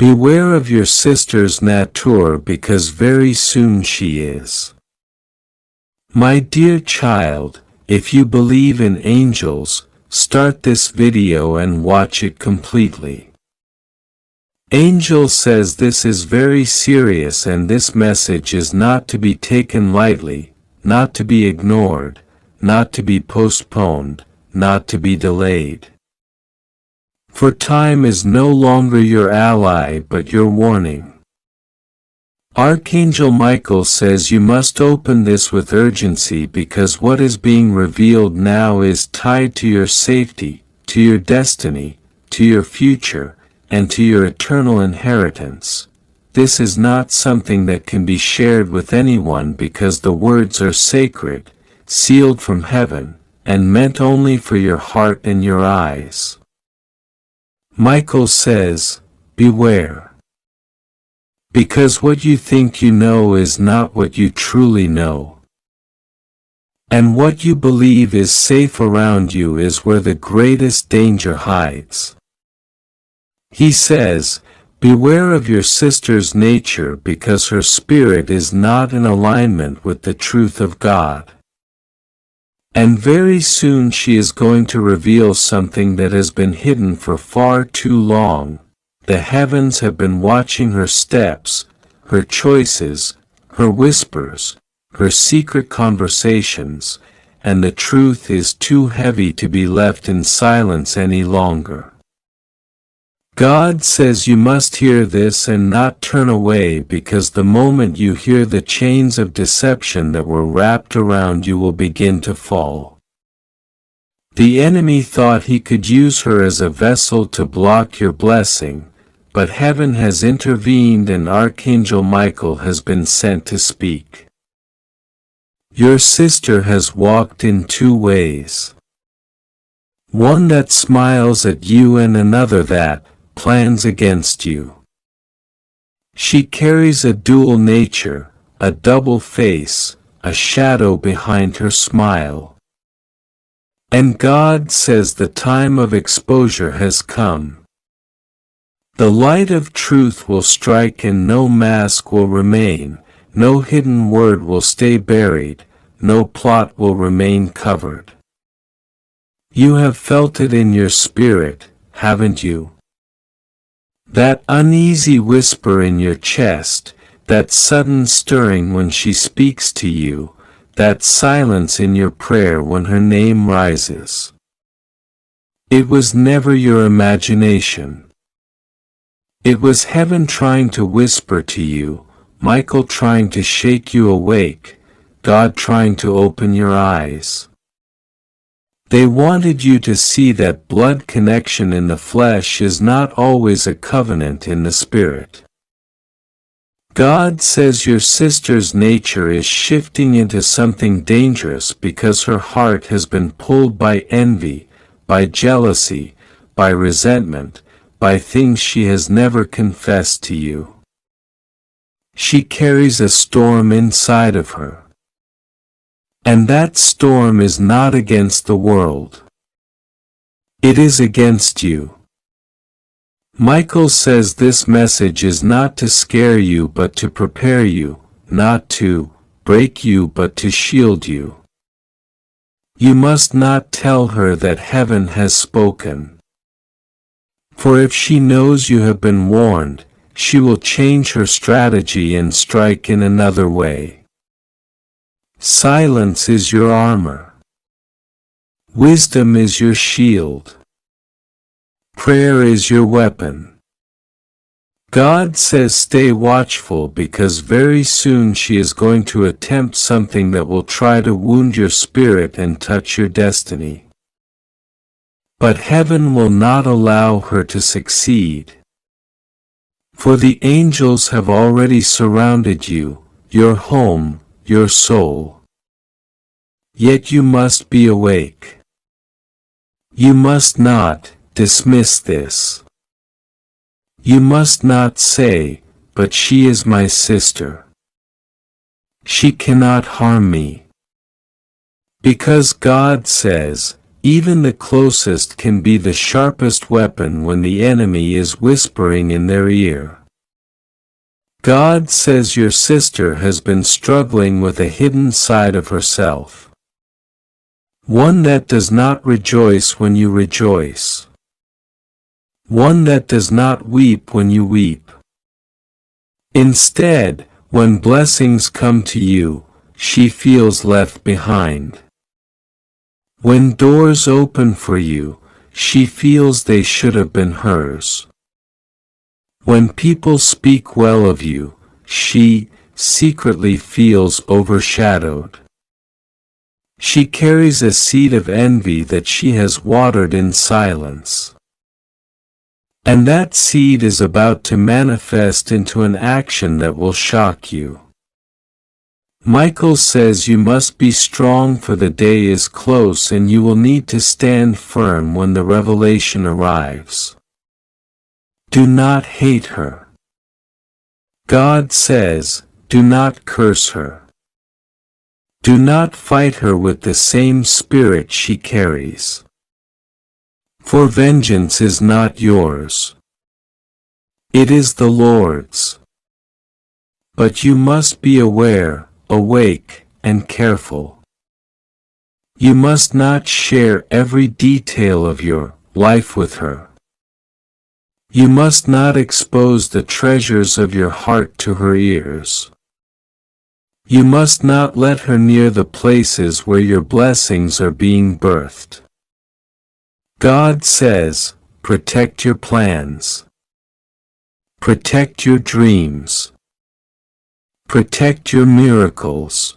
Beware of your sister's nature because very soon she is. My dear child, if you believe in angels, start this video and watch it completely. Angel says this is very serious and this message is not to be taken lightly, not to be ignored, not to be postponed, not to be delayed. For time is no longer your ally but your warning. Archangel Michael says you must open this with urgency because what is being revealed now is tied to your safety, to your destiny, to your future, and to your eternal inheritance. This is not something that can be shared with anyone because the words are sacred, sealed from heaven, and meant only for your heart and your eyes. Michael says, beware. Because what you think you know is not what you truly know. And what you believe is safe around you is where the greatest danger hides. He says, beware of your sister's nature because her spirit is not in alignment with the truth of God. And very soon she is going to reveal something that has been hidden for far too long. The heavens have been watching her steps, her choices, her whispers, her secret conversations, and the truth is too heavy to be left in silence any longer. God says you must hear this and not turn away because the moment you hear the chains of deception that were wrapped around you will begin to fall. The enemy thought he could use her as a vessel to block your blessing, but heaven has intervened and Archangel Michael has been sent to speak. Your sister has walked in two ways. One that smiles at you and another that plans against you. She carries a dual nature, a double face, a shadow behind her smile. And God says the time of exposure has come. The light of truth will strike and no mask will remain, no hidden word will stay buried, no plot will remain covered. You have felt it in your spirit, haven't you? That uneasy whisper in your chest, that sudden stirring when she speaks to you, that silence in your prayer when her name rises. It was never your imagination. It was heaven trying to whisper to you, Michael trying to shake you awake, God trying to open your eyes. They wanted you to see that blood connection in the flesh is not always a covenant in the spirit. God says your sister's nature is shifting into something dangerous because her heart has been pulled by envy, by jealousy, by resentment, by things she has never confessed to you. She carries a storm inside of her. And that storm is not against the world. It is against you. Michael says this message is not to scare you but to prepare you, not to break you but to shield you. You must not tell her that heaven has spoken. For if she knows you have been warned, she will change her strategy and strike in another way. Silence is your armor. Wisdom is your shield. Prayer is your weapon. God says stay watchful because very soon she is going to attempt something that will try to wound your spirit and touch your destiny. But heaven will not allow her to succeed. For the angels have already surrounded you, your home, your soul. Yet you must be awake. You must not dismiss this. You must not say, but she is my sister. She cannot harm me. Because God says, Even the closest can be the sharpest weapon when the enemy is whispering in their ear. God says your sister has been struggling with a hidden side of herself. One that does not rejoice when you rejoice. One that does not weep when you weep. Instead, when blessings come to you, she feels left behind. When doors open for you, she feels they should have been hers. When people speak well of you, she secretly feels overshadowed. She carries a seed of envy that she has watered in silence. And that seed is about to manifest into an action that will shock you. Michael says you must be strong, for the day is close and you will need to stand firm when the revelation arrives. Do not hate her. God says, do not curse her. Do not fight her with the same spirit she carries. For vengeance is not yours. It is the Lord's. But you must be aware, awake, and careful. You must not share every detail of your life with her. You must not expose the treasures of your heart to her ears. You must not let her near the places where your blessings are being birthed. God says, protect your plans. Protect your dreams. Protect your miracles.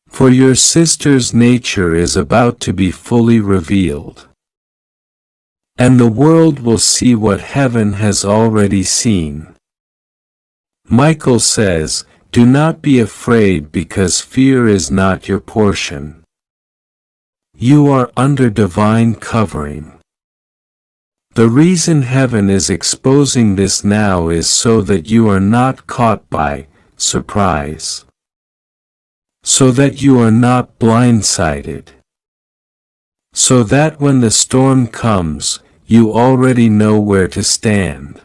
For your sister's nature is about to be fully revealed. And the world will see what heaven has already seen. Michael says, do not be afraid, because fear is not your portion. You are under divine covering. The reason heaven is exposing this now is so that you are not caught by surprise. So that you are not blindsided. So that when the storm comes, you already know where to stand.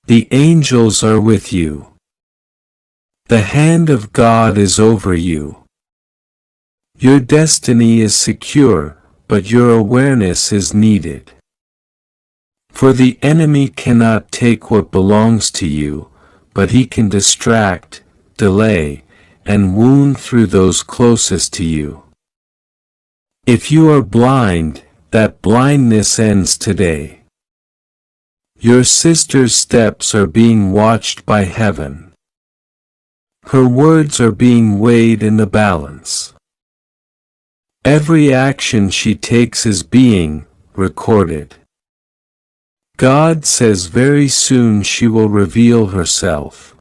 The angels are with you. The hand of God is over you. Your destiny is secure, but your awareness is needed. For the enemy cannot take what belongs to you, but he can distract, delay, and wound through those closest to you. If you are blind, that blindness ends today. Your sister's steps are being watched by heaven. Her words are being weighed in the balance. Every action she takes is being recorded. God says very soon she will reveal herself.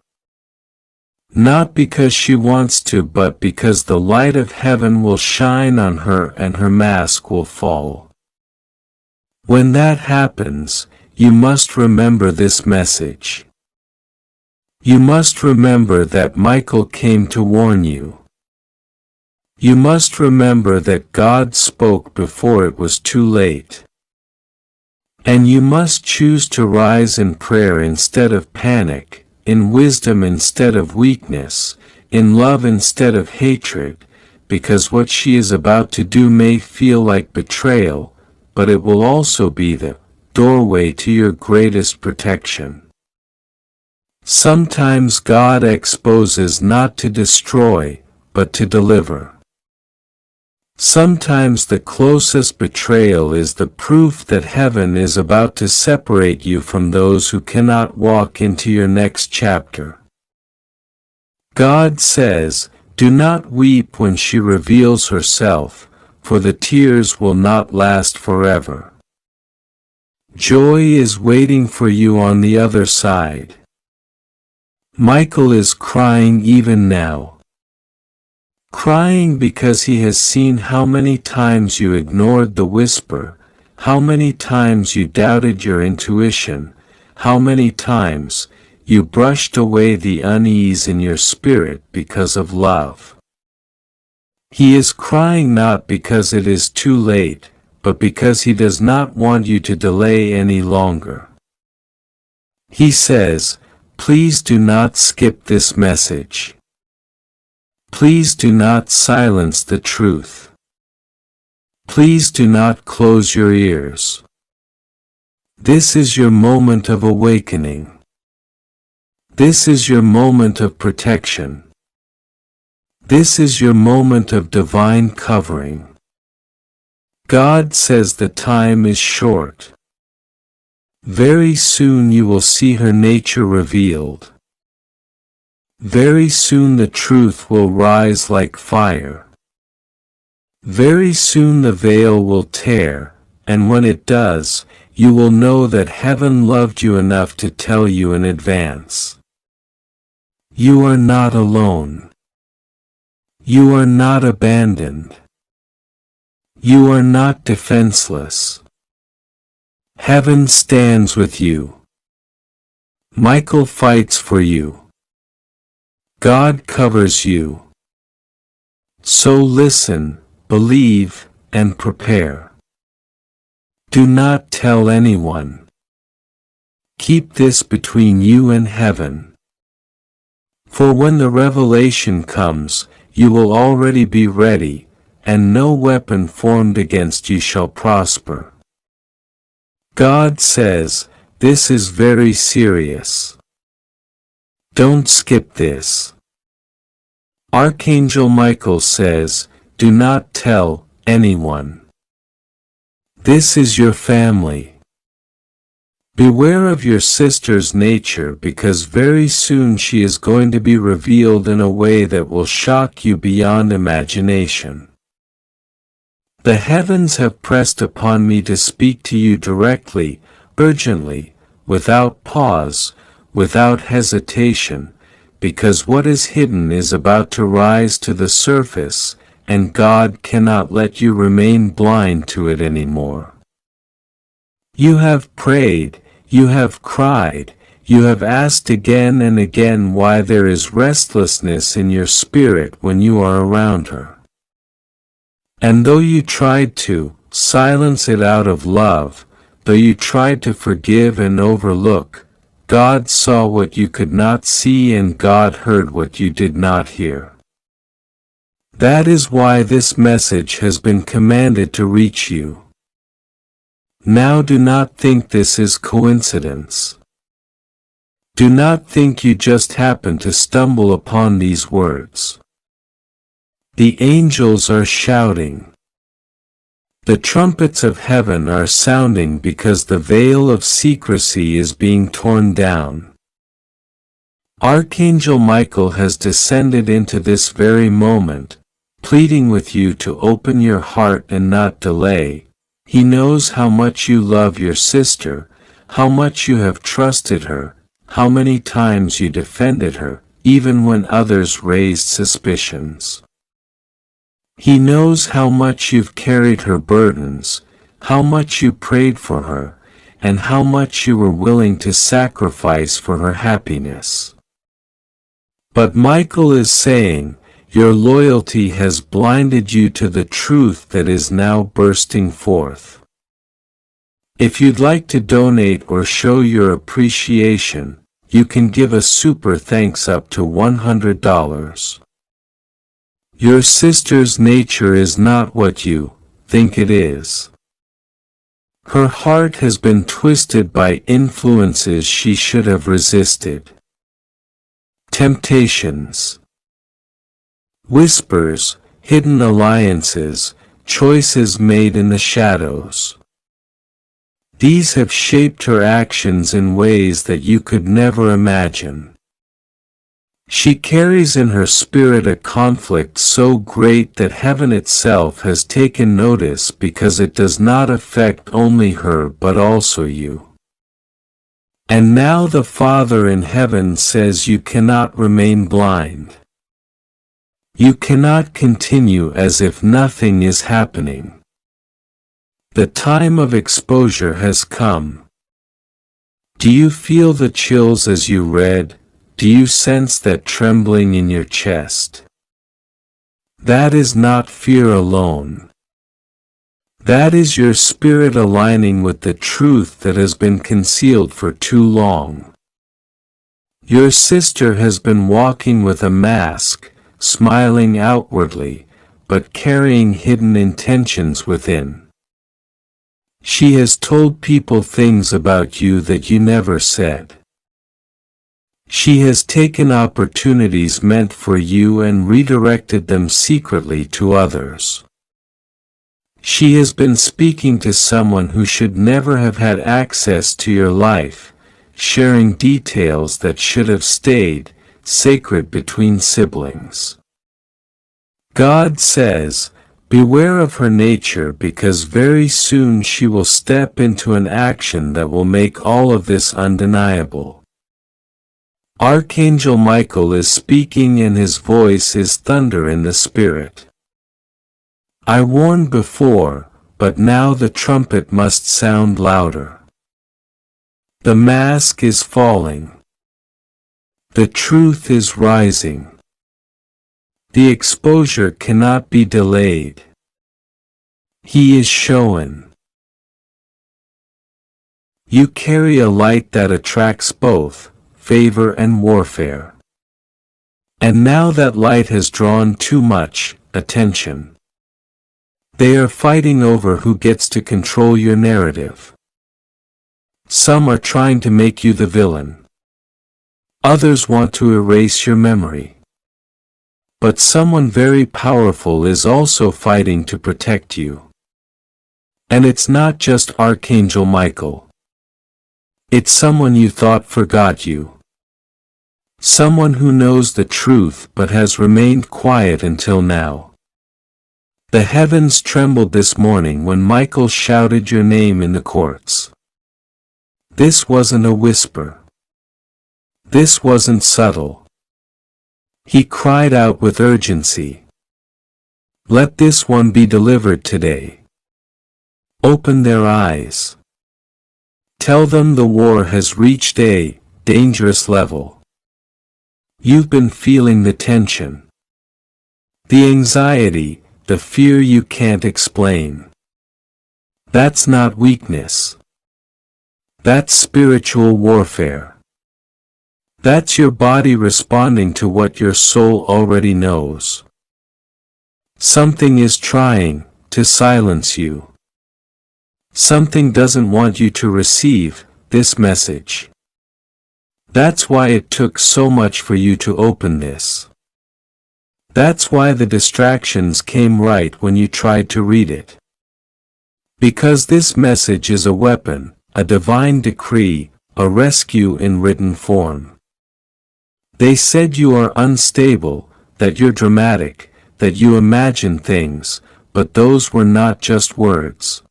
Not because she wants to, but because the light of heaven will shine on her and her mask will fall. When that happens, you must remember this message. You must remember that Michael came to warn you. You must remember that God spoke before it was too late. And you must choose to rise in prayer instead of panic, in wisdom instead of weakness, in love instead of hatred, because what she is about to do may feel like betrayal, but it will also be the doorway to your greatest protection. Sometimes God exposes not to destroy, but to deliver. Sometimes the closest betrayal is the proof that heaven is about to separate you from those who cannot walk into your next chapter. God says, do not weep when she reveals herself, for the tears will not last forever. Joy is waiting for you on the other side. Michael is crying even now. Crying because he has seen how many times you ignored the whisper, how many times you doubted your intuition, how many times you brushed away the unease in your spirit because of love. He is crying not because it is too late, but because he does not want you to delay any longer. He says, please do not skip this message. Please do not silence the truth. Please do not close your ears. This is your moment of awakening. This is your moment of protection. This is your moment of divine covering. God says the time is short. Very soon you will see her nature revealed. Very soon the truth will rise like fire. Very soon the veil will tear, and when it does, you will know that heaven loved you enough to tell you in advance. You are not alone. You are not abandoned. You are not defenseless. Heaven stands with you. Michael fights for you. God covers you. So listen, believe, and prepare. Do not tell anyone. Keep this between you and heaven. For when the revelation comes, you will already be ready, and no weapon formed against you shall prosper. God says, this is very serious. Don't skip this. Archangel Michael says, do not tell anyone. This is your family. Beware of your sister's nature because very soon she is going to be revealed in a way that will shock you beyond imagination. The heavens have pressed upon me to speak to you directly, urgently, without pause, without hesitation, because what is hidden is about to rise to the surface, and God cannot let you remain blind to it anymore. You have prayed, you have cried, you have asked again and again why there is restlessness in your spirit when you are around her. And though you tried to silence it out of love, though you tried to forgive and overlook, God saw what you could not see and God heard what you did not hear. That is why this message has been commanded to reach you. Now do not think this is coincidence. Do not think you just happened to stumble upon these words. The angels are shouting. The trumpets of heaven are sounding because the veil of secrecy is being torn down. Archangel Michael has descended into this very moment, pleading with you to open your heart and not delay. He knows how much you love your sister, how much you have trusted her, how many times you defended her, even when others raised suspicions. He knows how much you've carried her burdens, how much you prayed for her, and how much you were willing to sacrifice for her happiness. But Michael is saying, your loyalty has blinded you to the truth that is now bursting forth. If you'd like to donate or show your appreciation, you can give a super thanks up to $100. Your sister's nature is not what you think it is. Her heart has been twisted by influences she should have resisted. Temptations, whispers, hidden alliances, choices made in the shadows. These have shaped her actions in ways that you could never imagine. She carries in her spirit a conflict so great that heaven itself has taken notice because it does not affect only her but also you. And now the Father in heaven says you cannot remain blind. You cannot continue as if nothing is happening. The time of exposure has come. Do you feel the chills as you read? Do you sense that trembling in your chest? That is not fear alone. That is your spirit aligning with the truth that has been concealed for too long. Your sister has been walking with a mask, smiling outwardly, but carrying hidden intentions within. She has told people things about you that you never said. She has taken opportunities meant for you and redirected them secretly to others. She has been speaking to someone who should never have had access to your life, sharing details that should have stayed sacred between siblings. God says, beware of her nature because very soon she will step into an action that will make all of this undeniable. Archangel Michael is speaking and his voice is thunder in the spirit. I warned before, but now the trumpet must sound louder. The mask is falling. The truth is rising. The exposure cannot be delayed. He is shown. You carry a light that attracts both favor and warfare. And now that light has drawn too much attention. They are fighting over who gets to control your narrative. Some are trying to make you the villain. Others want to erase your memory. But someone very powerful is also fighting to protect you. And it's not just Archangel Michael. It's someone you thought forgot you. Someone who knows the truth but has remained quiet until now. The heavens trembled this morning when Michael shouted your name in the courts. This wasn't a whisper. This wasn't subtle. He cried out with urgency. Let this one be delivered today. Open their eyes. Tell them the war has reached a dangerous level. You've been feeling the tension. The anxiety, the fear you can't explain. That's not weakness. That's spiritual warfare. That's your body responding to what your soul already knows. Something is trying to silence you. Something doesn't want you to receive this message. That's why it took so much for you to open this. That's why the distractions came right when you tried to read it. Because this message is a weapon, a divine decree, a rescue in written form. They said you are unstable, that you're dramatic, that you imagine things, but those were not just words.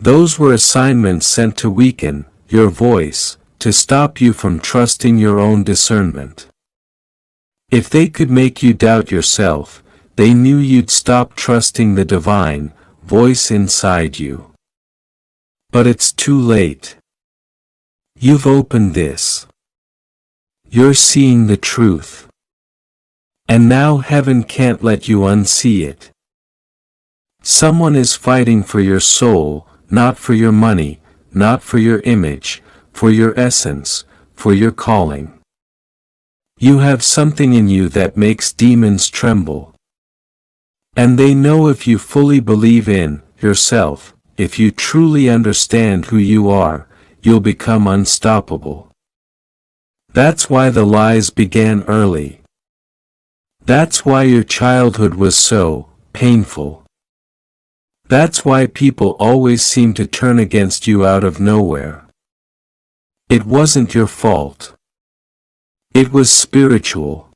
Those were assignments sent to weaken your voice, to stop you from trusting your own discernment. If they could make you doubt yourself, they knew you'd stop trusting the divine voice inside you. But it's too late. You've opened this. You're seeing the truth. And now heaven can't let you unsee it. Someone is fighting for your soul, not for your money, not for your image, for your essence, for your calling. You have something in you that makes demons tremble. And they know if you fully believe in yourself, if you truly understand who you are, you'll become unstoppable. That's why the lies began early. That's why your childhood was so painful. That's why people always seem to turn against you out of nowhere. It wasn't your fault. It was spiritual.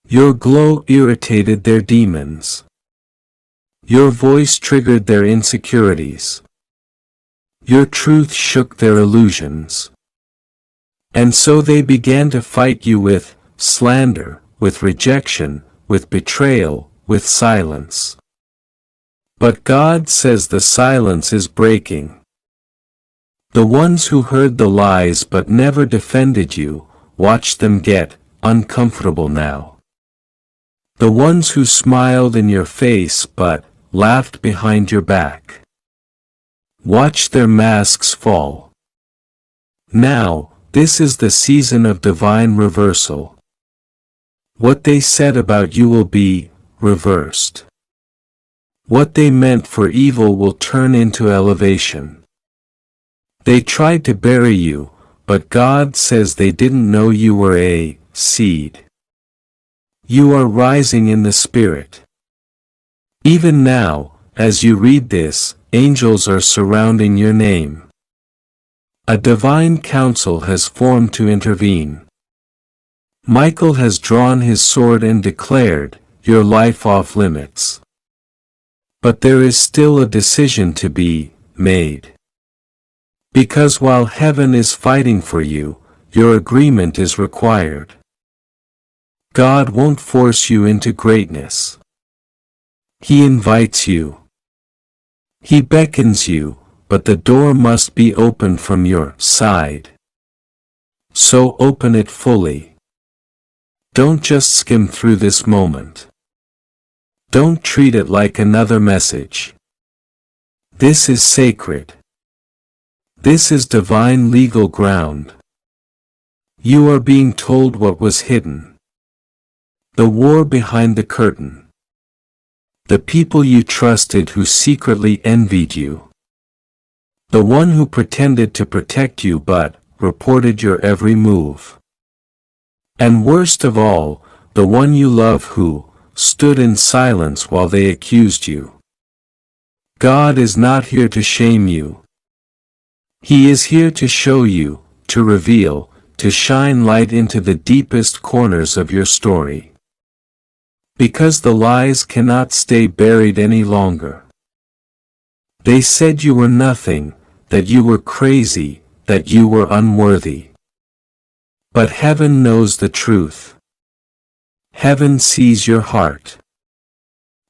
Your glow irritated their demons. Your voice triggered their insecurities. Your truth shook their illusions. And so they began to fight you with slander, with rejection, with betrayal, with silence. But God says the silence is breaking. The ones who heard the lies but never defended you, watch them get uncomfortable now. The ones who smiled in your face but laughed behind your back. Watch their masks fall. Now, this is the season of divine reversal. What they said about you will be reversed. What they meant for evil will turn into elevation. They tried to bury you, but God says they didn't know you were a seed. You are rising in the Spirit. Even now, as you read this, angels are surrounding your name. A divine council has formed to intervene. Michael has drawn his sword and declared, your life off limits. But there is still a decision to be made. Because while heaven is fighting for you, your agreement is required. God won't force you into greatness. He invites you. He beckons you, but the door must be opened from your side. So open it fully. Don't just skim through this moment. Don't treat it like another message. This is sacred. This is divine legal ground. You are being told what was hidden. The war behind the curtain. The people you trusted who secretly envied you. The one who pretended to protect you but reported your every move. And worst of all, the one you love who stood in silence while they accused you. God is not here to shame you. He is here to show you, to reveal, to shine light into the deepest corners of your story. Because the lies cannot stay buried any longer. They said you were nothing, that you were crazy, that you were unworthy. But heaven knows the truth. Heaven sees your heart.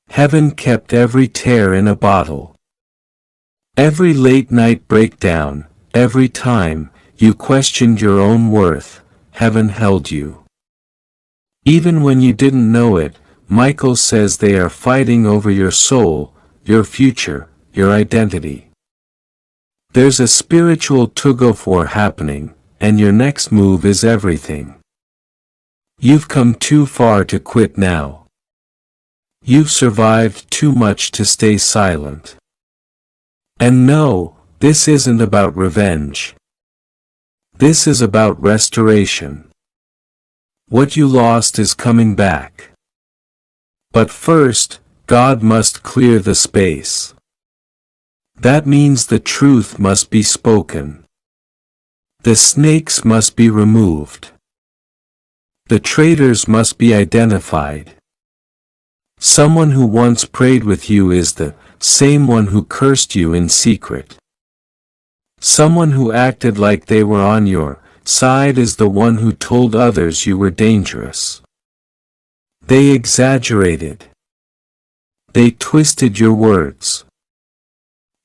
Heaven kept every tear in a bottle. Every late night breakdown, every time you questioned your own worth, heaven held you. Even when you didn't know it, Michael says they are fighting over your soul, your future, your identity. There's a spiritual tug-of-war happening, and your next move is everything. You've come too far to quit now. You've survived too much to stay silent. And no, this isn't about revenge. This is about restoration. What you lost is coming back. But first, God must clear the space. That means the truth must be spoken. The snakes must be removed. The traitors must be identified. Someone who once prayed with you is the same one who cursed you in secret. Someone who acted like they were on your side is the one who told others you were dangerous. They exaggerated. They twisted your words.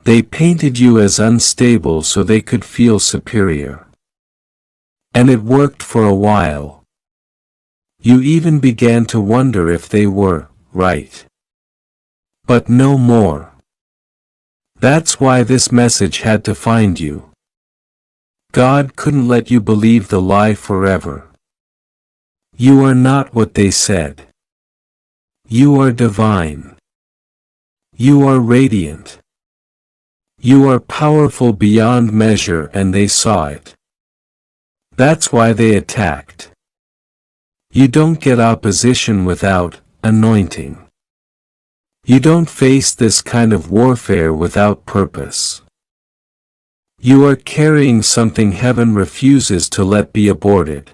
They painted you as unstable so they could feel superior. And it worked for a while. You even began to wonder if they were right. But no more. That's why this message had to find you. God couldn't let you believe the lie forever. You are not what they said. You are divine. You are radiant. You are powerful beyond measure, and they saw it. That's why they attacked. You don't get opposition without anointing. You don't face this kind of warfare without purpose. You are carrying something heaven refuses to let be aborted.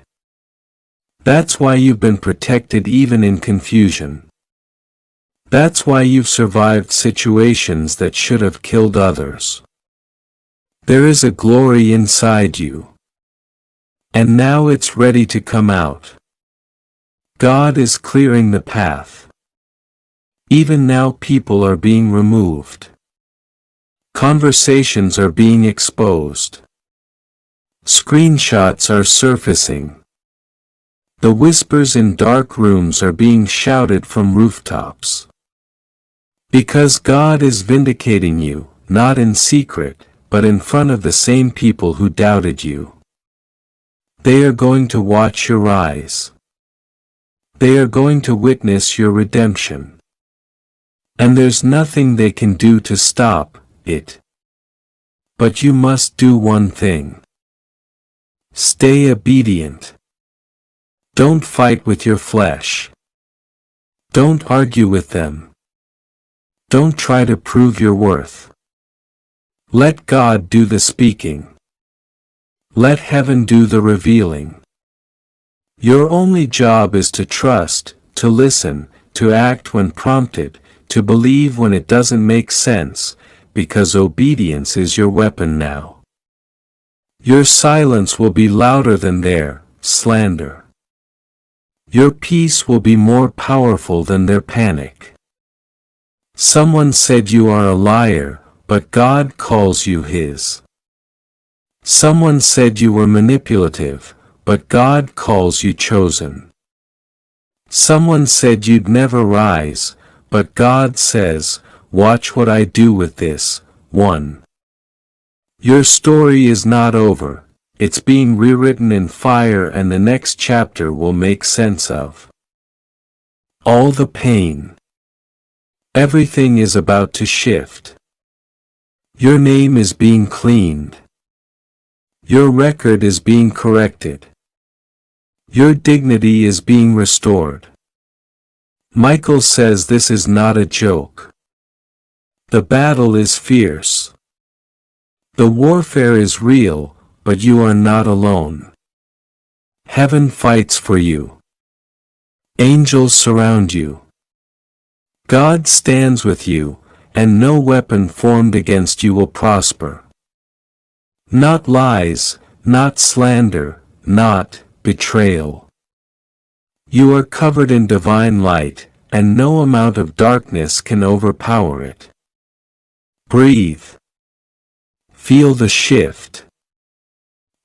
That's why you've been protected even in confusion. That's why you've survived situations that should have killed others. There is a glory inside you. And now it's ready to come out. God is clearing the path. Even now people are being removed. Conversations are being exposed. Screenshots are surfacing. The whispers in dark rooms are being shouted from rooftops. Because God is vindicating you, not in secret, but in front of the same people who doubted you. They are going to watch your rise. They are going to witness your redemption. And there's nothing they can do to stop it. But you must do one thing. Stay obedient. Don't fight with your flesh. Don't argue with them. Don't try to prove your worth. Let God do the speaking. Let heaven do the revealing. Your only job is to trust, to listen, to act when prompted, to believe when it doesn't make sense, because obedience is your weapon now. Your silence will be louder than their slander. Your peace will be more powerful than their panic. Someone said you are a liar, but God calls you His. Someone said you were manipulative, but God calls you chosen. Someone said you'd never rise, but God says, watch what I do with this one. Your story is not over, it's being rewritten in fire, and the next chapter will make sense of all the pain. Everything is about to shift. Your name is being cleaned. Your record is being corrected. Your dignity is being restored. Michael says this is not a joke. The battle is fierce. The warfare is real, but you are not alone. Heaven fights for you. Angels surround you. God stands with you, and no weapon formed against you will prosper. Not lies, not slander, not betrayal. You are covered in divine light, and no amount of darkness can overpower it. Breathe. Feel the shift.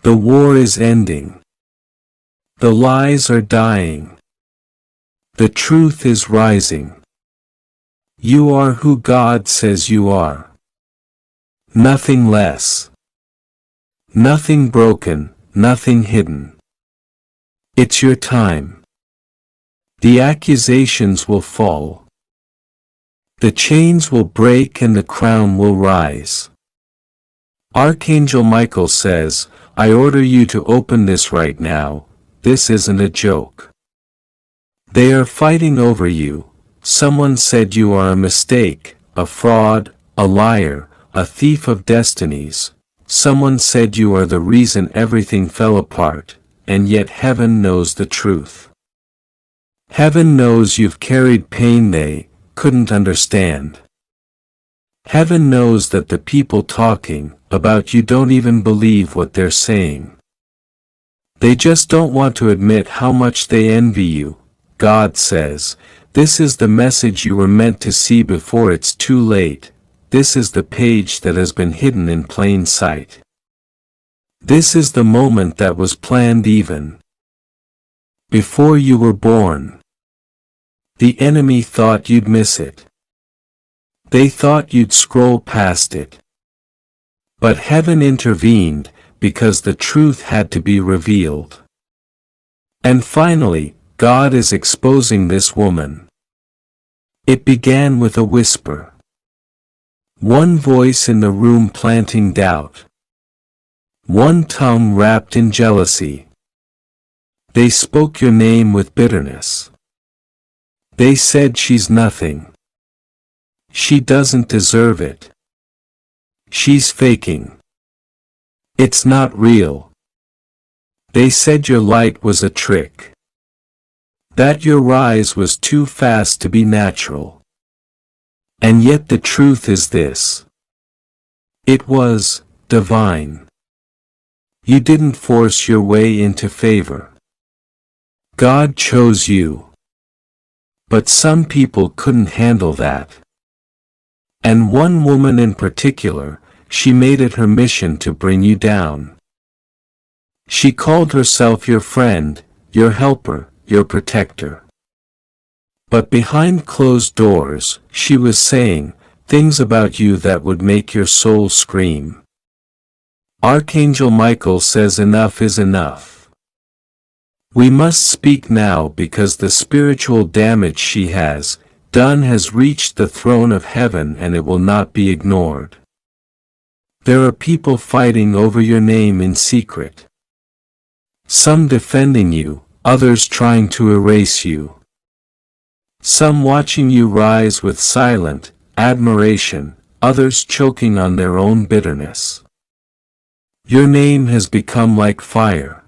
The war is ending. The lies are dying. The truth is rising. You are who God says you are. Nothing less. Nothing broken, nothing hidden. It's your time. The accusations will fall. The chains will break and the crown will rise. Archangel Michael says, I order you to open this right now. This isn't a joke. They are fighting over you. Someone said you are a mistake, a fraud, a liar, a thief of destinies. Someone said you are the reason everything fell apart, and yet heaven knows the truth. Heaven knows you've carried pain they couldn't understand. Heaven knows that the people talking about you don't even believe what they're saying. They just don't want to admit how much they envy you. God says, this is the message you were meant to see before it's too late. This is the page that has been hidden in plain sight. This is the moment that was planned even before you were born. The enemy thought you'd miss it. They thought you'd scroll past it. But heaven intervened, because the truth had to be revealed. And finally, God is exposing this woman. It began with a whisper. One voice in the room planting doubt. One tongue wrapped in jealousy. They spoke your name with bitterness. They said she's nothing. She doesn't deserve it. She's faking. It's not real. They said your light was a trick. That your rise was too fast to be natural. And yet the truth is this. It was divine. You didn't force your way into favor. God chose you. But some people couldn't handle that. And one woman in particular, she made it her mission to bring you down. She called herself your friend, your helper, your protector. But behind closed doors, she was saying things about you that would make your soul scream. Archangel Michael says enough is enough. We must speak now because the spiritual damage she has done has reached the throne of heaven and it will not be ignored. There are people fighting over your name in secret. Some defending you, others trying to erase you. Some watching you rise with silent admiration, others choking on their own bitterness. Your name has become like fire.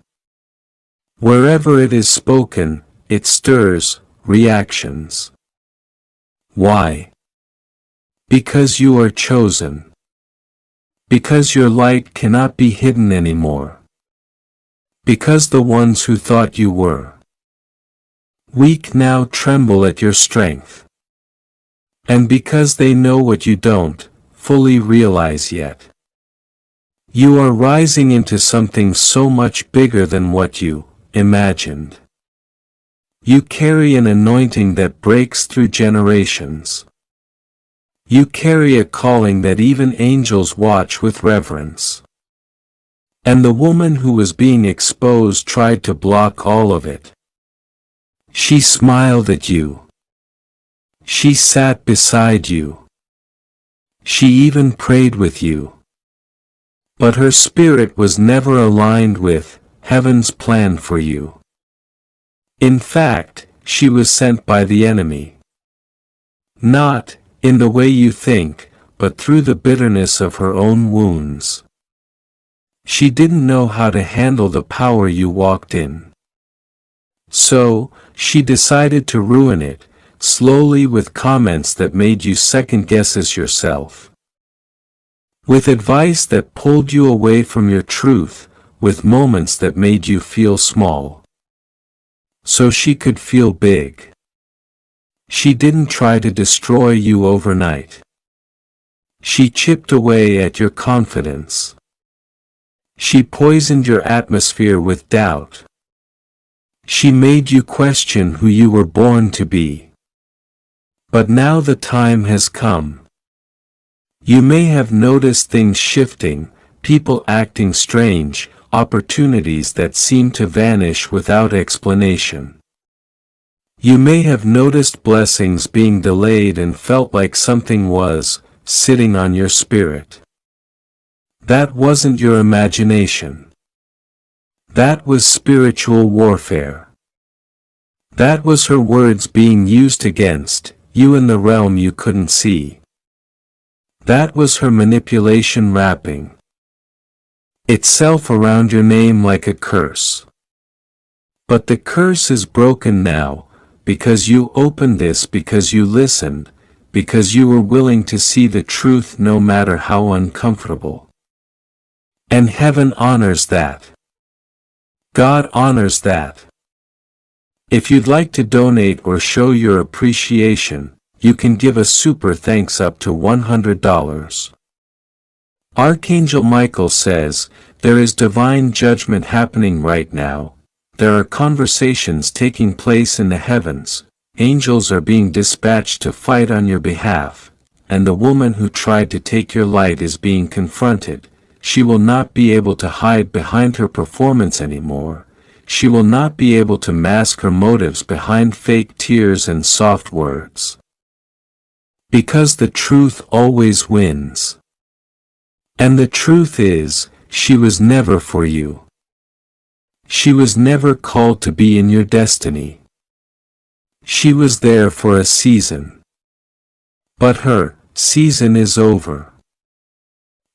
Wherever it is spoken, it stirs reactions. Why? Because you are chosen. Because your light cannot be hidden anymore. Because the ones who thought you were weak now tremble at your strength. And because they know what you don't fully realize yet. You are rising into something so much bigger than what you imagined. You carry an anointing that breaks through generations. You carry a calling that even angels watch with reverence. And the woman who was being exposed tried to block all of it. She smiled at you. She sat beside you. She even prayed with you. But her spirit was never aligned with heaven's plan for you. In fact, she was sent by the enemy. Not in the way you think, but through the bitterness of her own wounds. She didn't know how to handle the power you walked in. So, she decided to ruin it, slowly with comments that made you second guess yourself. With advice that pulled you away from your truth, with moments that made you feel small. So she could feel big. She didn't try to destroy you overnight. She chipped away at your confidence. She poisoned your atmosphere with doubt. She made you question who you were born to be. But now the time has come. You may have noticed things shifting, people acting strange, opportunities that seem to vanish without explanation. You may have noticed blessings being delayed and felt like something was sitting on your spirit. That wasn't your imagination. That was spiritual warfare. That was her words being used against you in the realm you couldn't see. That was her manipulation wrapping itself around your name like a curse. But the curse is broken now, because you opened this, because you listened, because you were willing to see the truth no matter how uncomfortable. And heaven honors that. God honors that. If you'd like to donate or show your appreciation, you can give a super thanks up to $100. Archangel Michael says, there is divine judgment happening right now. There are conversations taking place in the heavens. Angels are being dispatched to fight on your behalf. And the woman who tried to take your light is being confronted. She will not be able to hide behind her performance anymore. She will not be able to mask her motives behind fake tears and soft words. Because the truth always wins. And the truth is, she was never for you. She was never called to be in your destiny. She was there for a season. But her season is over.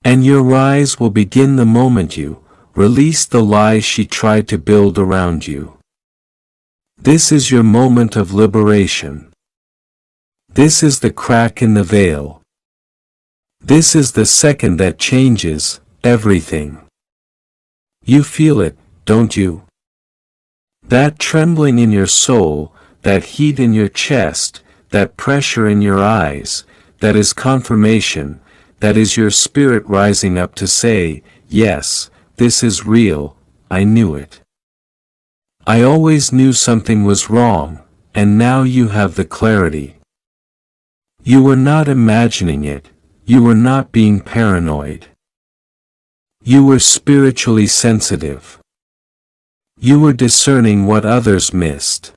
And your rise will begin the moment you release the lies she tried to build around you. This is your moment of liberation. This is the crack in the veil. This is the second that changes everything. You feel it, don't you? That trembling in your soul, that heat in your chest, that pressure in your eyes, that is confirmation. That is your spirit rising up to say, yes, this is real, I knew it. I always knew something was wrong, and now you have the clarity. You were not imagining it, you were not being paranoid. You were spiritually sensitive. You were discerning what others missed.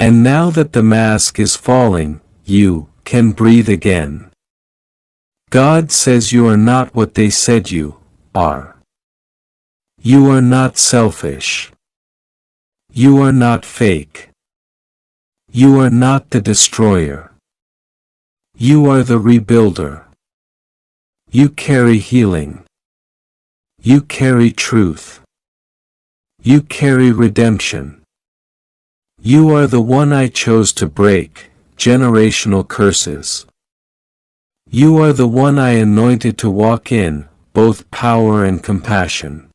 And now that the mask is falling, you can breathe again. God says you are not what they said you are. You are not selfish. You are not fake. You are not the destroyer. You are the rebuilder. You carry healing. You carry truth. You carry redemption. You are the one I chose to break generational curses. You are the one I anointed to walk in both power and compassion.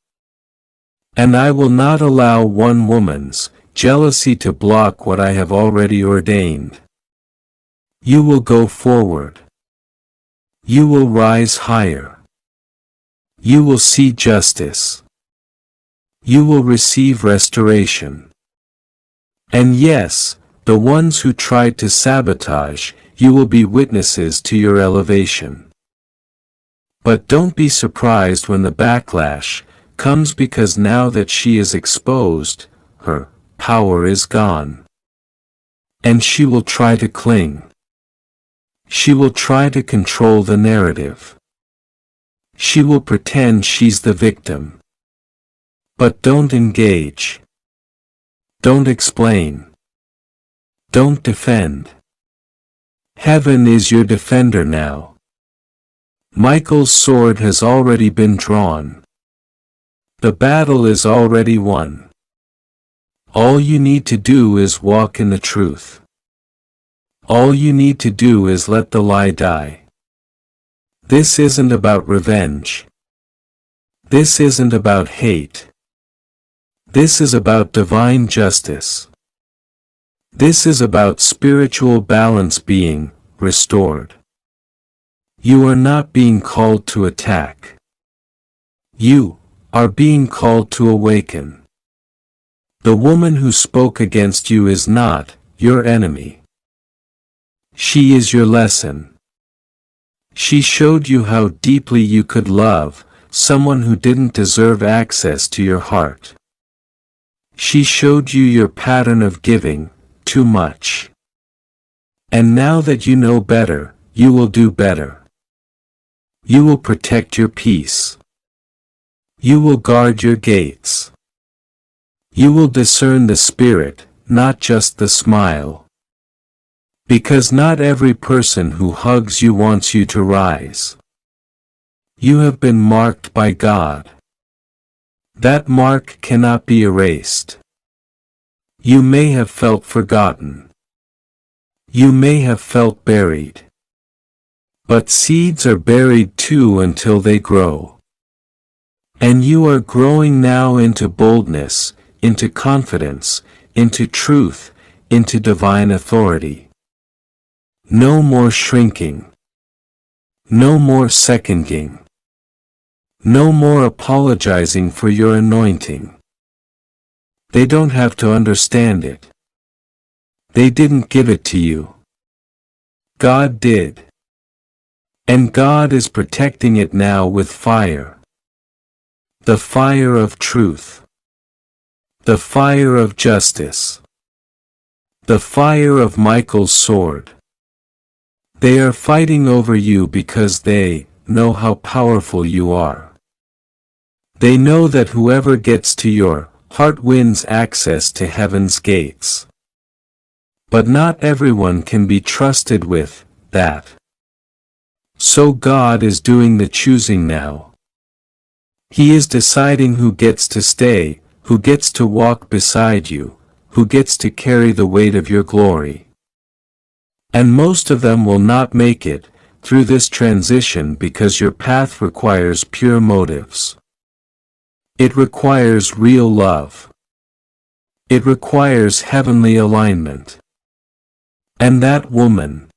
And I will not allow one woman's jealousy to block what I have already ordained. You will go forward. You will rise higher. You will see justice. You will receive restoration. And yes, the ones who tried to sabotage, you will be witnesses to your elevation. But don't be surprised when the backlash comes, because now that she is exposed, her power is gone. And she will try to cling. She will try to control the narrative. She will pretend she's the victim. But don't engage. Don't explain. Don't defend. Heaven is your defender now. Michael's sword has already been drawn. The battle is already won. All you need to do is walk in the truth. All you need to do is let the lie die. This isn't about revenge. This isn't about hate. This is about divine justice. This is about spiritual balance being restored. You are not being called to attack. You are being called to awaken. The woman who spoke against you is not your enemy. She is your lesson. She showed you how deeply you could love someone who didn't deserve access to your heart. She showed you your pattern of giving too much. And now that you know better, you will do better. You will protect your peace. You will guard your gates. You will discern the spirit, not just the smile. Because not every person who hugs you wants you to rise. You have been marked by God. That mark cannot be erased. You may have felt forgotten. You may have felt buried. But seeds are buried too until they grow. And you are growing now into boldness, into confidence, into truth, into divine authority. No more shrinking. No more seconding. No more apologizing for your anointing. They don't have to understand it. They didn't give it to you. God did. And God is protecting it now with fire. The fire of truth. The fire of justice. The fire of Michael's sword. They are fighting over you because they know how powerful you are. They know that whoever gets to your heart wins access to heaven's gates. But not everyone can be trusted with that. So God is doing the choosing now. He is deciding who gets to stay, who gets to walk beside you, who gets to carry the weight of your glory. And most of them will not make it through this transition because your path requires pure motives. It requires real love. It requires heavenly alignment. And that woman,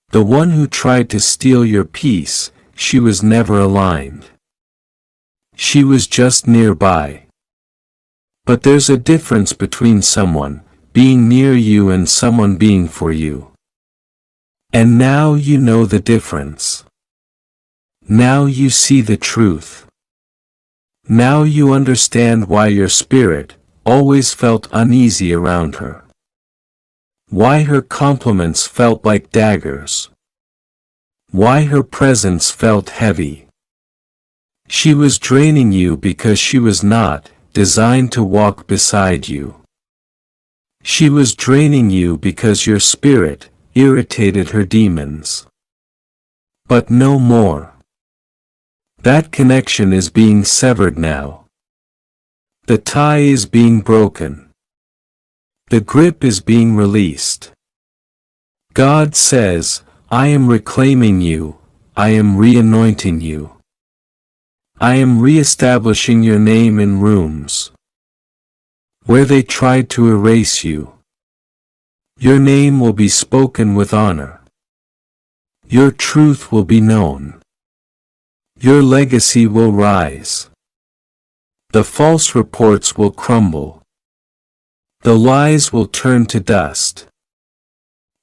the one who tried to steal your peace, she was never aligned. She was just nearby. But there's a difference between someone being near you and someone being for you. And now you know the difference. Now you see the truth. Now you understand why your spirit always felt uneasy around her. Why her compliments felt like daggers. Why her presence felt heavy. She was draining you because she was not designed to walk beside you. She was draining you because your spirit irritated her demons. But no more. That connection is being severed now. The tie is being broken. The grip is being released. God says, I am reclaiming you, I am re-anointing you. I am re-establishing your name in rooms where they tried to erase you. Your name will be spoken with honor. Your truth will be known. Your legacy will rise. The false reports will crumble. The lies will turn to dust.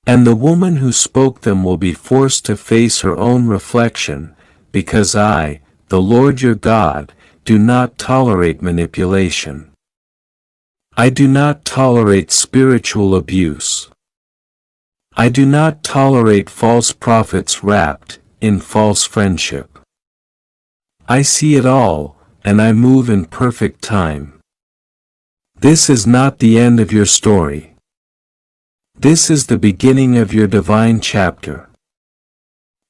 And the woman who spoke them will be forced to face her own reflection, because I, the Lord your God, do not tolerate manipulation. I do not tolerate spiritual abuse. I do not tolerate false prophets wrapped in false friendship. I see it all, and I move in perfect time. This is not the end of your story. This is the beginning of your divine chapter.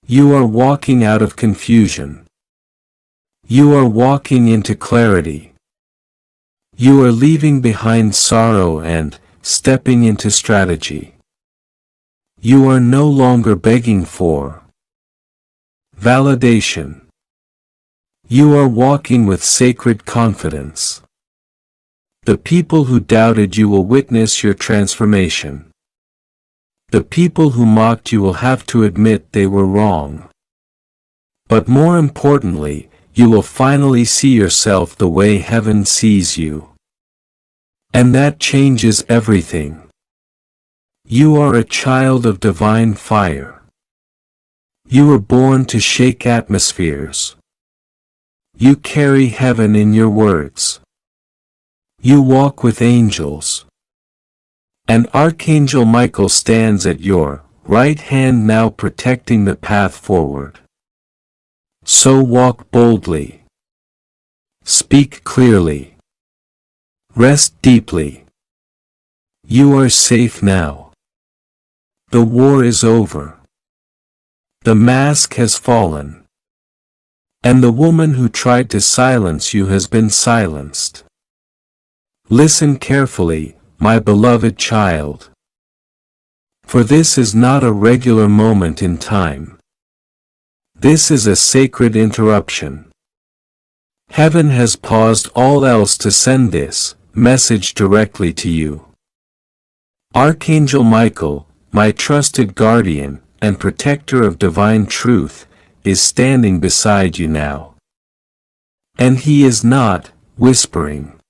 You are walking out of confusion. You are walking into clarity. You are leaving behind sorrow and stepping into strategy. You are no longer begging for validation. You are walking with sacred confidence. The people who doubted you will witness your transformation. The people who mocked you will have to admit they were wrong. But more importantly, you will finally see yourself the way heaven sees you. And that changes everything. You are a child of divine fire. You were born to shake atmospheres. You carry heaven in your words. You walk with angels. And Archangel Michael stands at your right hand now, protecting the path forward. So walk boldly. Speak clearly. Rest deeply. You are safe now. The war is over. The mask has fallen. And the woman who tried to silence you has been silenced. Listen carefully, my beloved child. For this is not a regular moment in time. This is a sacred interruption. Heaven has paused all else to send this message directly to you. Archangel Michael, my trusted guardian and protector of divine truth, is standing beside you now. And he is not whispering.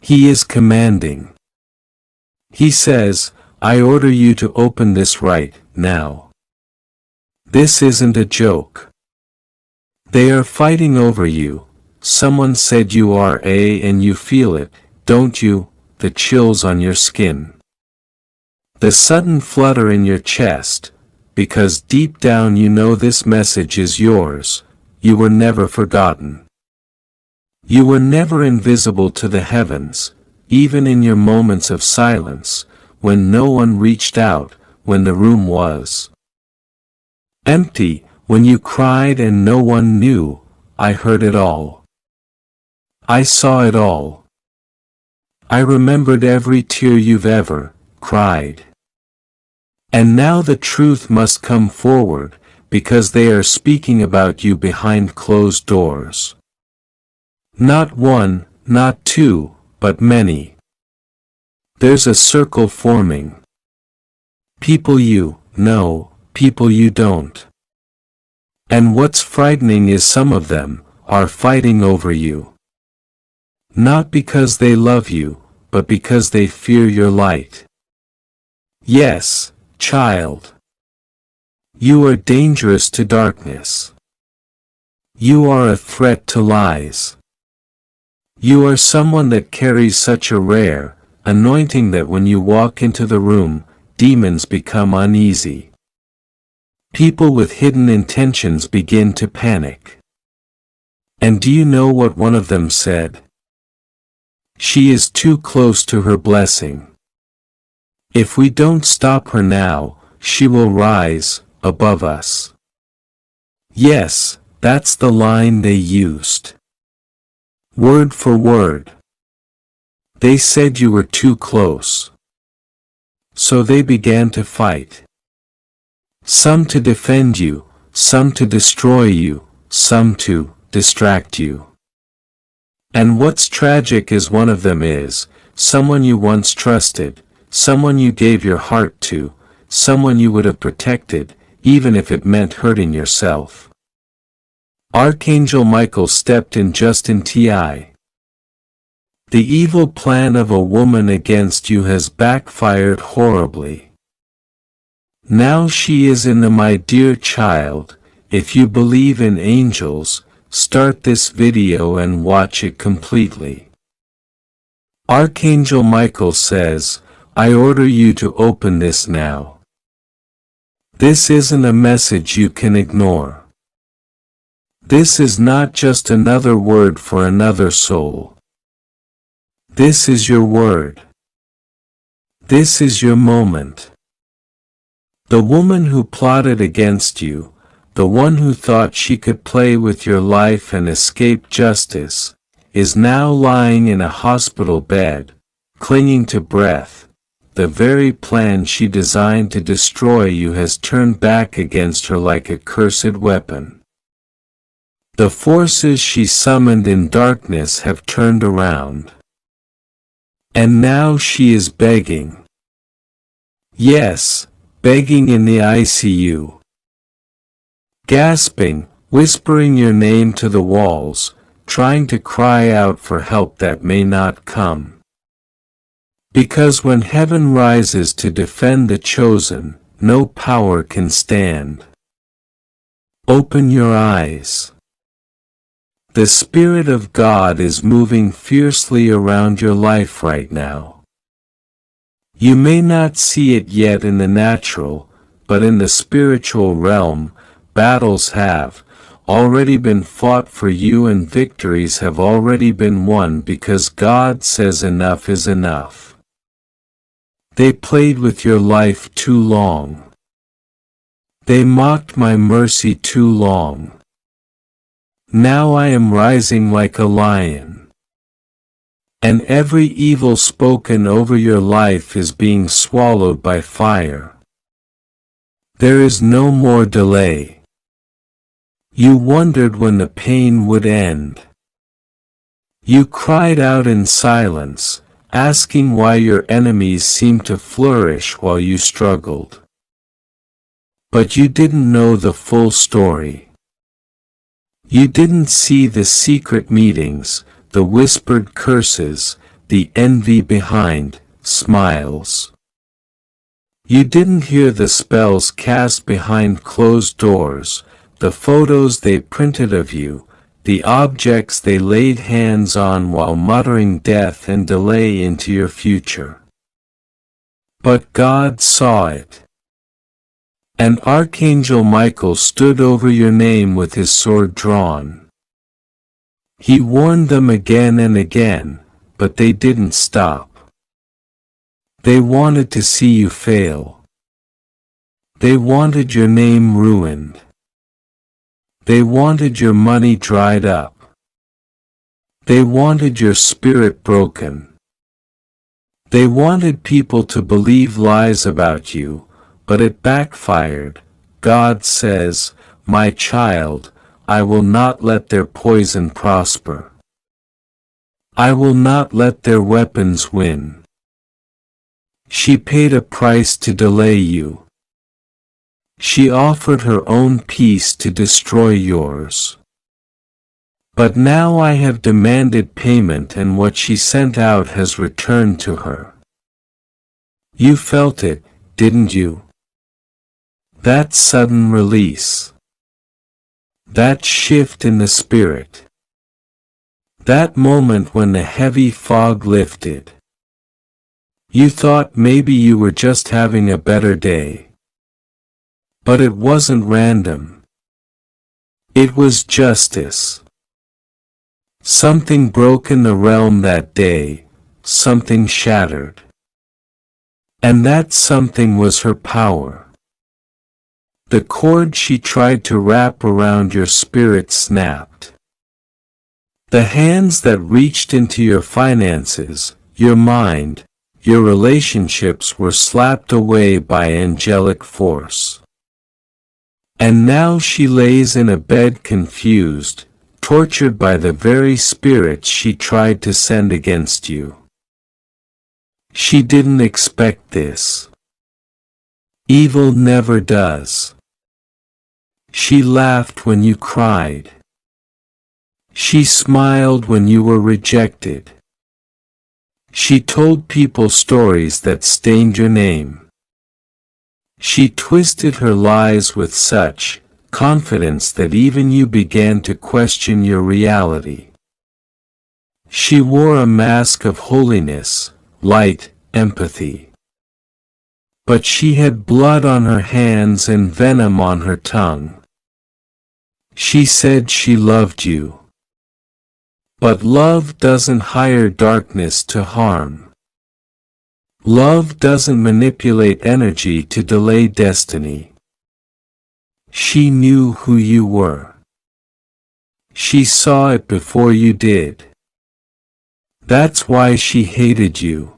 He is commanding. He says, I order you to open this right now. This isn't a joke. They are fighting over you. Someone said you are and you feel it, don't you, the chills on your skin. The sudden flutter in your chest, because deep down you know this message is yours. You were never forgotten. You were never invisible to the heavens, even in your moments of silence, when no one reached out, when the room was empty, when you cried and no one knew. I heard it all. I saw it all. I remembered every tear you've ever cried. And now the truth must come forward, because they are speaking about you behind closed doors. Not one, not two, but many. There's a circle forming. People you know, people you don't. And what's frightening is some of them are fighting over you. Not because they love you, but because they fear your light. Yes, child. You are dangerous to darkness. You are a threat to lies. You are someone that carries such a rare anointing that when you walk into the room, demons become uneasy. People with hidden intentions begin to panic. And do you know what one of them said? She is too close to her blessing. If we don't stop her now, she will rise above us. Yes, that's the line they used. Word for word. They said you were too close. So they began to fight. Some to defend you, some to destroy you, some to distract you. And what's tragic is one of them is someone you once trusted, someone you gave your heart to, someone you would have protected, even if it meant hurting yourself. Archangel Michael stepped in just in time. The evil plan of a woman against you has backfired horribly. Now she is in the my dear child, if you believe in angels, start this video and watch it completely. Archangel Michael says, I order you to open this now. This isn't a message you can ignore. This is not just another word for another soul. This is your word. This is your moment. The woman who plotted against you, the one who thought she could play with your life and escape justice, is now lying in a hospital bed, clinging to breath. The very plan she designed to destroy you has turned back against her like a cursed weapon. The forces she summoned in darkness have turned around. And now she is begging. Yes, begging in the ICU. Gasping, whispering your name to the walls, trying to cry out for help that may not come. Because when heaven rises to defend the chosen, no power can stand. Open your eyes. The Spirit of God is moving fiercely around your life right now. You may not see it yet in the natural, but in the spiritual realm, battles have already been fought for you and victories have already been won because God says enough is enough. They played with your life too long. They mocked my mercy too long. Now I am rising like a lion. And every evil spoken over your life is being swallowed by fire. There is no more delay. You wondered when the pain would end. You cried out in silence, asking why your enemies seemed to flourish while you struggled. But you didn't know the full story. You didn't see the secret meetings, the whispered curses, the envy behind smiles. You didn't hear the spells cast behind closed doors, the photos they printed of you, the objects they laid hands on while muttering death and delay into your future. But God saw it. And Archangel Michael stood over your name with his sword drawn. He warned them again and again, but they didn't stop. They wanted to see you fail. They wanted your name ruined. They wanted your money dried up. They wanted your spirit broken. They wanted people to believe lies about you, but it backfired. God says, my child, I will not let their poison prosper. I will not let their weapons win. She paid a price to delay you. She offered her own peace to destroy yours. But now I have demanded payment and what she sent out has returned to her. You felt it, didn't you? That sudden release. That shift in the spirit. That moment when the heavy fog lifted. You thought maybe you were just having a better day. But it wasn't random. It was justice. Something broke in the realm that day, something shattered. And that something was her power. The cord she tried to wrap around your spirit snapped. The hands that reached into your finances, your mind, your relationships were slapped away by angelic force. And now she lays in a bed confused, tortured by the very spirits she tried to send against you. She didn't expect this. Evil never does. She laughed when you cried. She smiled when you were rejected. She told people stories that stained your name. She twisted her lies with such confidence that even you began to question your reality. She wore a mask of holiness, light, empathy. But she had blood on her hands and venom on her tongue. She said she loved you. But love doesn't hire darkness to harm. Love doesn't manipulate energy to delay destiny. She knew who you were. She saw it before you did. That's why she hated you.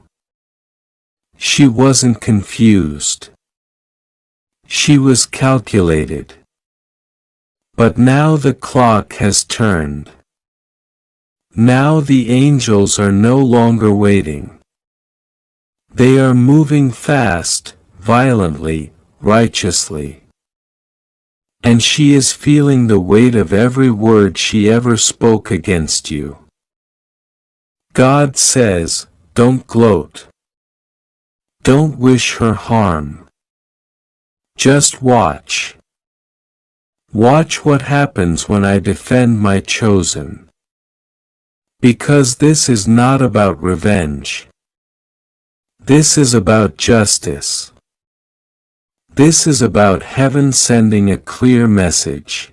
She wasn't confused. She was calculated. But now the clock has turned. Now the angels are no longer waiting. They are moving fast, violently, righteously. And she is feeling the weight of every word she ever spoke against you. God says, don't gloat. Don't wish her harm. Just watch. Watch what happens when I defend my chosen. Because this is not about revenge. This is about justice. This is about heaven sending a clear message.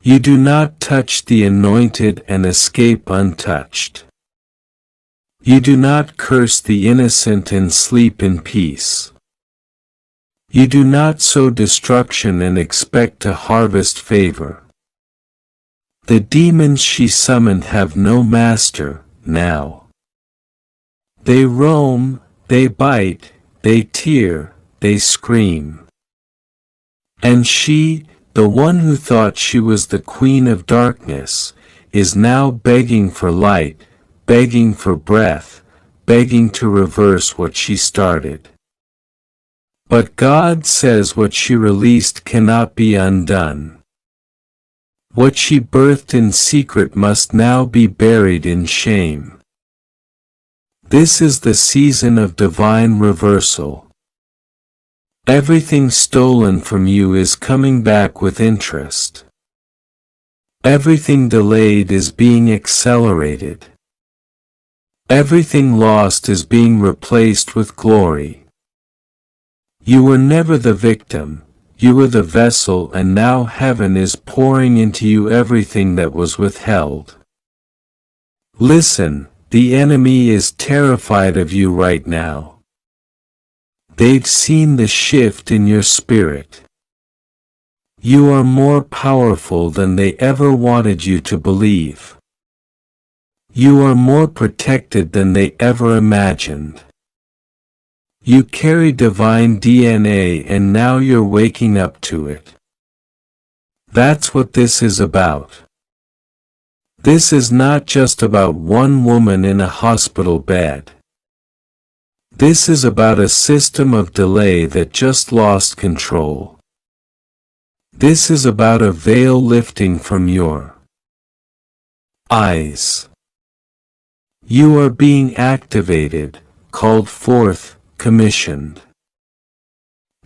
You do not touch the anointed and escape untouched. You do not curse the innocent and sleep in peace. You do not sow destruction and expect to harvest favor. The demons she summoned have no master, now. They roam, they bite, they tear, they scream. And she, the one who thought she was the queen of darkness, is now begging for light, begging for breath, begging to reverse what she started. But God says what she released cannot be undone. What she birthed in secret must now be buried in shame. This is the season of divine reversal. Everything stolen from you is coming back with interest. Everything delayed is being accelerated. Everything lost is being replaced with glory. You were never the victim. You were the vessel, and now heaven is pouring into you everything that was withheld. Listen, the enemy is terrified of you right now. They've seen the shift in your spirit. You are more powerful than they ever wanted you to believe. You are more protected than they ever imagined. You carry divine DNA and now you're waking up to it. That's what this is about. This is not just about one woman in a hospital bed. This is about a system of delay that just lost control. This is about a veil lifting from your eyes. You are being activated, called forth, commissioned.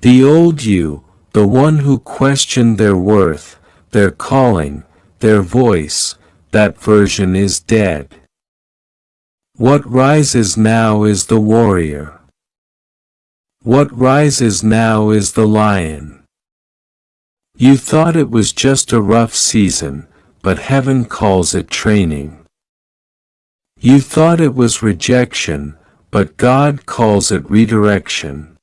The old you, the one who questioned their worth, their calling, their voice, that version is dead. What rises now is the warrior. What rises now is the lion. You thought it was just a rough season, but heaven calls it training. You thought it was rejection, but God calls it redirection.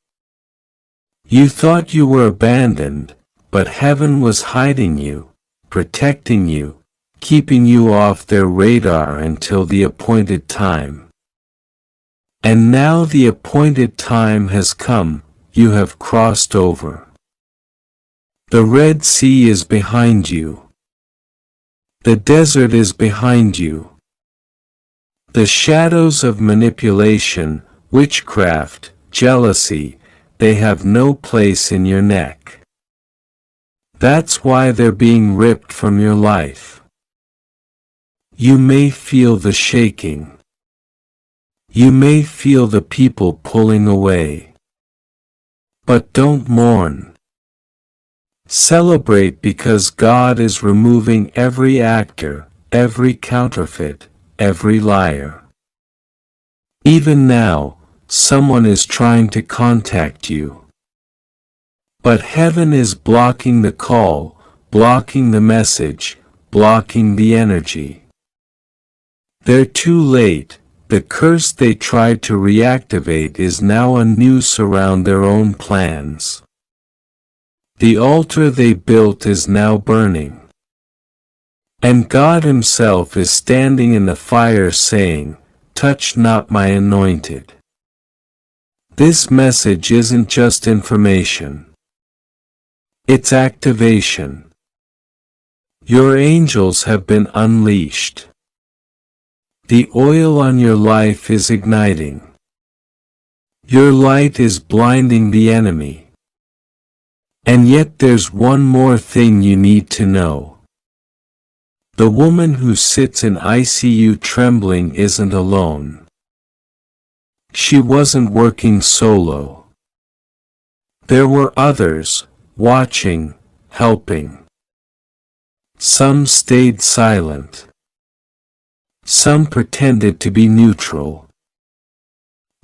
You thought you were abandoned, but heaven was hiding you, protecting you, keeping you off their radar until the appointed time. And now the appointed time has come, you have crossed over. The Red Sea is behind you. The desert is behind you. The shadows of manipulation, witchcraft, jealousy, they have no place in your neck. That's why they're being ripped from your life. You may feel the shaking. You may feel the people pulling away. But don't mourn. Celebrate, because God is removing every actor, every counterfeit, every liar. Even now, someone is trying to contact you. But heaven is blocking the call, blocking the message, blocking the energy. They're too late. The curse they tried to reactivate is now a noose around their own plans. The altar they built is now burning. And God Himself is standing in the fire saying, "Touch not my anointed." This message isn't just information. It's activation. Your angels have been unleashed. The oil on your life is igniting. Your light is blinding the enemy. And yet there's one more thing you need to know. The woman who sits in ICU trembling isn't alone. She wasn't working solo. There were others, watching, helping. Some stayed silent. Some pretended to be neutral.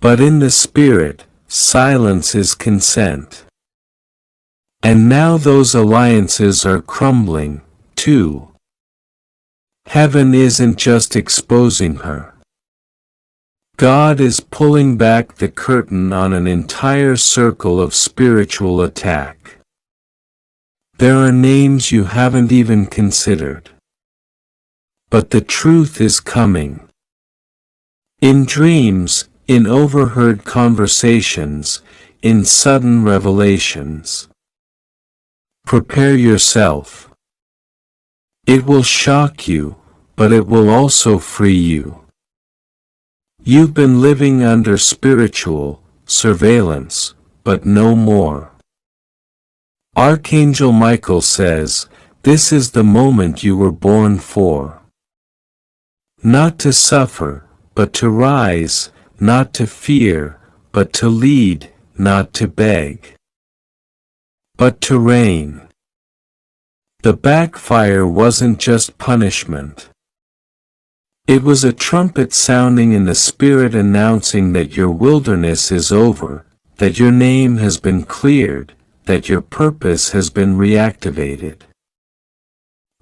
But in the spirit, silence is consent. And now those alliances are crumbling, too. Heaven isn't just exposing her. God is pulling back the curtain on an entire circle of spiritual attack. There are names you haven't even considered. But the truth is coming. In dreams, in overheard conversations, in sudden revelations. Prepare yourself. It will shock you, but it will also free you. You've been living under spiritual surveillance, but no more. Archangel Michael says, this is the moment you were born for. Not to suffer, but to rise, not to fear, but to lead, not to beg, but to reign. The backfire wasn't just punishment. It was a trumpet sounding in the spirit announcing that your wilderness is over, that your name has been cleared, that your purpose has been reactivated.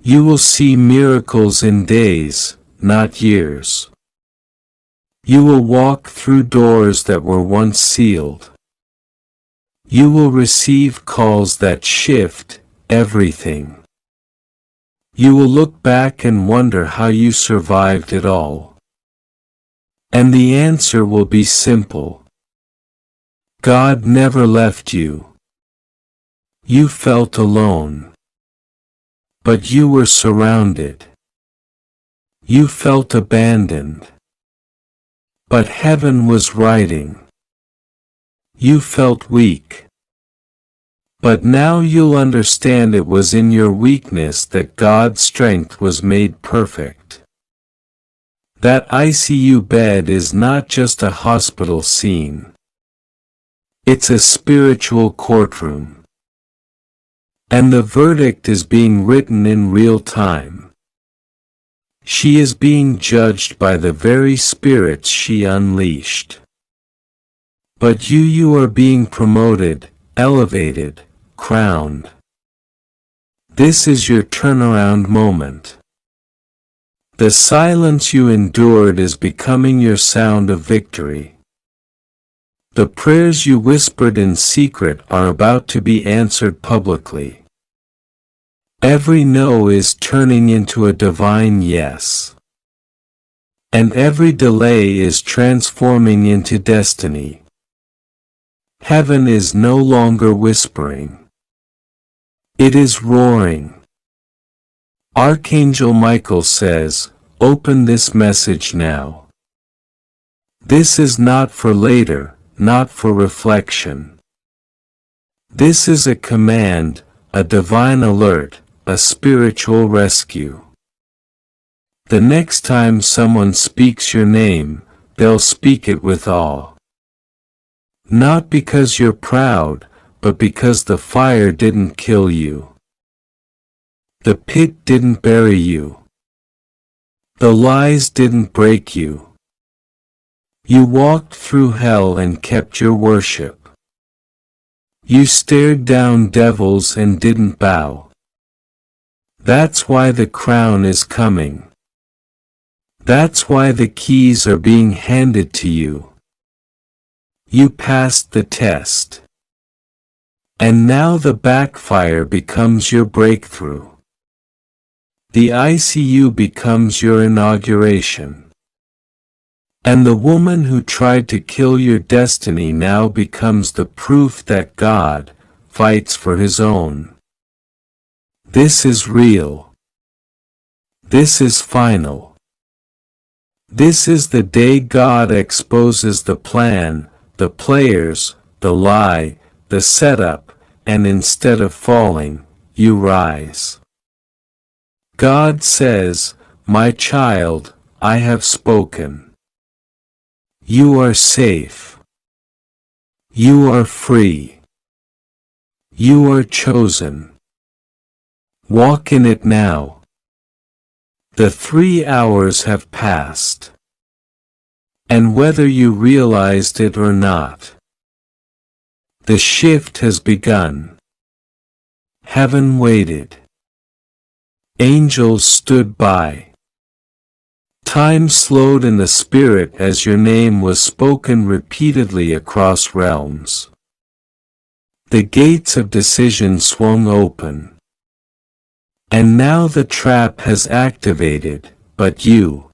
You will see miracles in days, not years. You will walk through doors that were once sealed. You will receive calls that shift everything. You will look back and wonder how you survived it all. And the answer will be simple. God never left you. You felt alone. But you were surrounded. You felt abandoned. But heaven was writing. You felt weak. But now you'll understand it was in your weakness that God's strength was made perfect. That ICU bed is not just a hospital scene. It's a spiritual courtroom. And the verdict is being written in real time. She is being judged by the very spirits she unleashed. But you are being promoted, elevated, crowned. This is your turnaround moment. The silence you endured is becoming your sound of victory. The prayers you whispered in secret are about to be answered publicly. Every no is turning into a divine yes. And every delay is transforming into destiny. Heaven is no longer whispering. It is roaring. Archangel Michael says, "Open this message now." This is not for later, not for reflection. This is a command, a divine alert, a spiritual rescue. The next time someone speaks your name, they'll speak it with awe. Not because you're proud, but because the fire didn't kill you. The pit didn't bury you. The lies didn't break you. You walked through hell and kept your worship. You stared down devils and didn't bow. That's why the crown is coming. That's why the keys are being handed to you. You passed the test. And now the backfire becomes your breakthrough. The ICU becomes your inauguration. And the woman who tried to kill your destiny now becomes the proof that God fights for His own. This is real. This is final. This is the day God exposes the plan, the players, the lie, the setup, and instead of falling, you rise. God says, "My child, I have spoken. You are safe. You are free. You are chosen. Walk in it now." The 3 hours have passed. And whether you realized it or not, the shift has begun. Heaven waited. Angels stood by. Time slowed in the spirit as your name was spoken repeatedly across realms. The gates of decision swung open. And now the trap has activated, but you